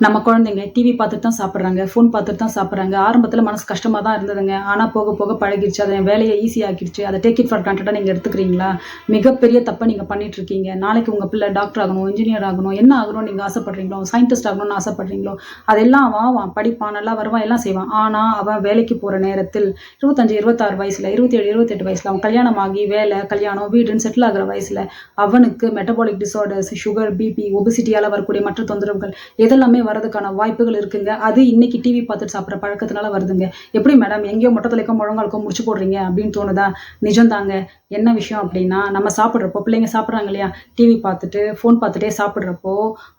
நம்ம குழந்தைங்க டிவி பார்த்துட்டு தான் சாப்பிட்றாங்க, ஃபோன் பார்த்துட்டு தான் சாப்பிட்றாங்க. ஆரம்பத்தில மனசு கஷ்டமா தான் இருந்ததுங்க. ஆனா போக போக பழகிருச்சு. அது என் வேலைய ஈஸியாக்கிடுச்சு. அத டேக் இட் ஃபார் கிராண்டடா நீங்க எடுத்துக்கிறீங்களா? மிகப்பெரிய தப்ப நீங்க பண்ணிட்டுருக்கீங்க. நாளைக்கு உங்க பிள்ளை டாக்டர் ஆகணும், இன்ஜினியர் ஆகணும், என்ன ஆகணும்னு நீங்க ஆசைப்படுறீங்களோ, சயின்டிஸ்ட் ஆகணும்னு ஆசைப்படுறீங்களோ, அதெல்லாம் அவன் படிப்பான், நல்லா வருவான், எல்லாம் செய்வான். ஆனா அவன் வேலைக்கு போற நேரத்தில் 25, 26 வயசுல, 27, 28 வயசுல அவன் கல்யாணம் ஆகி வேலை, கல்யாணம், வீடுன்னு செட்டில் ஆகுற வயசுல அவனுக்கு மெட்டபாலிக் டிஸார்டர்ஸ், சுகர், பிபி, ஒபிசிட்டியால வரக்கூடிய மற்ற தொந்தரவுகள் இதெல்லாமே வரதுக்கான வாய்ப்புகள் இருக்குங்க. அது இன்னைக்கு டிவி பார்த்துட்டு சாப்பிட்ற பழக்கத்தினால வருதுங்க. எப்படி மேடம் எங்கேயோ மொட்டை தலைக்கும் முழங்காலுக்கும் முடிச்சு போடுறீங்க அப்படின்னு தோணுதா? நிஜம்தாங்க. என்ன விஷயம் அப்படின்னா, நம்ம சாப்பிட்றப்போ பிள்ளைங்க சாப்பிட்றாங்க இல்லையா? டிவி பார்த்துட்டு, ஃபோன் பார்த்துட்டே சாப்பிட்றப்போ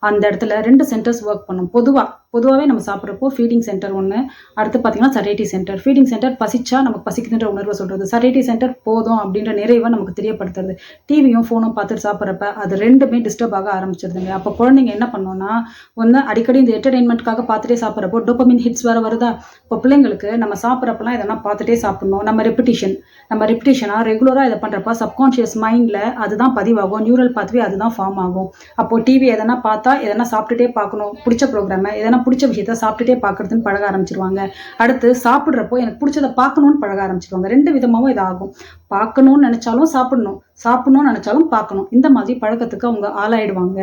அந்த இடத்துல 2 சென்டர்ஸ் ஒர்க் பண்ணும். பொதுவாவே நம்ம சாப்பிட்றப்போ ஃபீடிங் சென்டர் ஒண்ணு, அடுத்து பார்த்தீங்கன்னா சரியேட்டி சென்டர். ஃபீடிங் சென்டர் பசிச்சா நமக்கு பசிக்குதுன்ற உணர்வை சொல்றது. சரியேட்டி சென்டர் போதும் அப்படின்ற நிறைவை நமக்கு தெரியப்படுத்துறது. டிவியும் ஃபோனும் பார்த்துட்டு சாப்பிட்றப்ப அது 2மே டிஸ்டர்ப் ஆக ஆரம்பிச்சிருதுங்க. அப்போ குழந்தைங்க என்ன பண்ணணும்னா, ஒண்ணு அடிக்கடி இந்த என்டர்டெயின்மெண்ட்காக பார்த்துட்டே சாப்பிட்றப்போ டோபமைன் ஹிட்ஸ் வேற வருதா? இப்போ பிள்ளைங்களுக்கு நம்ம சாப்பிட்றப்பலாம் எதனா பார்த்துட்டே சாப்பிடணும். நம்ம ரெப்பிட்டிஷனா ரெகுலரா இதை பண்றப்ப சப்கான்ஷியஸ் மைண்ட்ல அதுதான் பதிவாகும். நியூரல் பாத்வே அதுதான் ஃபார்ம் ஆகும். அப்போ டிவி எதனா பார்த்தா எதனா சாப்பிட்டுட்டே பார்க்கணும். பிடிச்ச ப்ரோக்ராமை எதனா பிடிச்ச விஷயத்த சாப்பிட்டுட்டே பார்க்கறதுன்னு பழக ஆரம்பிச்சிருவாங்க. அடுத்து சாப்பிட்றப்போ எனக்கு பிடிச்சதை பார்க்கணும்னு பழக ஆரம்பிச்சிருவாங்க. 2 விதமாவும் இது ஆகும். பார்க்கணும்னு நினைச்சாலும் சாப்பிடணும், சாப்பிடணும்னு நினைச்சாலும் பார்க்கணும். இந்த மாதிரி பழக்கத்துக்கு அவங்க ஆளாயிடுவாங்க.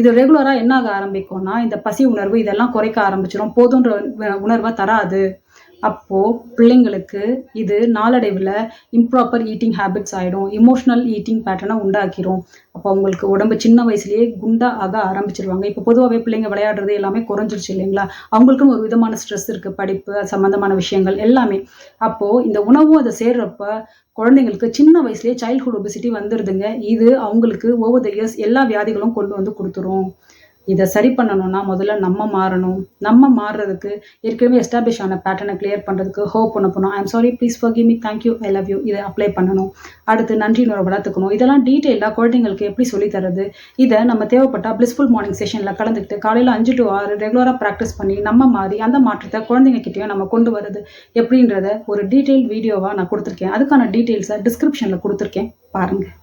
இது ரெகுலரா என்ன ஆக ஆரம்பிக்கும்னா, இந்த பசி உணர்வு இதெல்லாம் குறைக்க ஆரம்பிச்சிடும். போதுன்ற உணர்வை தராது. அப்போ பிள்ளைங்களுக்கு இது நாளடைவில் இம்ப்ராப்பர் ஈட்டிங் ஹேபிட்ஸ் ஆகிடும். இமோஷனல் ஈட்டிங் பேட்டர்னை உண்டாக்கிரும். அப்போ அவங்களுக்கு உடம்பு சின்ன வயசுலேயே குண்டா ஆக ஆரம்பிச்சிருவாங்க. இப்போ பொதுவாகவே பிள்ளைங்க விளையாடுறது எல்லாமே குறைஞ்சிருச்சு இல்லைங்களா? அவங்களுக்கும் ஒரு விதமான ஸ்ட்ரெஸ் இருக்குது, படிப்பு அது சம்மந்தமான விஷயங்கள் எல்லாமே. அப்போது இந்த உணவும் அதை சேர்றப்ப குழந்தைங்களுக்கு சின்ன வயசுலேயே சைல்ட்ஹுட் ஒபிசிட்டி வந்துடுதுங்க. இது அவங்களுக்கு ஓவர் த இயர்ஸ் எல்லா வியாதிகளும் கொண்டு வந்து கொடுத்துரும். இதை சரி பண்ணணும்னா முதல்ல நம்ம மாறணும். நம்ம மாறுறதுக்கு ஏற்கனவே எஸ்டாப்ளிஷ் ஆன பேட்டர்னை கிளியர் பண்ணுறதுக்கு ஹோப் பண்ண போகணும். I am sorry, please forgive me, thank you, I love you இதை அப்ளை பண்ணணும். அடுத்து நன்றி உணர்வை வளர்த்துக்கணும். இதெல்லாம் டீட்டெயிலாக குழந்தைங்களுக்கு எப்படி சொல்லி தரது? இதை நம்ம தேவைப்பட்ட பிளிஸ்ஃபுல் மார்னிங் செஷனில் கலந்துக்கிட்டு காலையில் 5 to 6 ரெகுலராக ப்ராக்டிஸ் பண்ணி நம்ம மாறி அந்த மாற்றத்தை குழந்தைங்க கிட்டேயும் நம்ம கொண்டு வரது எப்படின்றத ஒரு டீட்டெயில் வீடியோவாக நான் கொடுத்துருக்கேன். அதுக்கான டீட்டெயில்ஸை டிஸ்கிரிப்ஷனில் கொடுத்துருக்கேன், பாருங்கள்.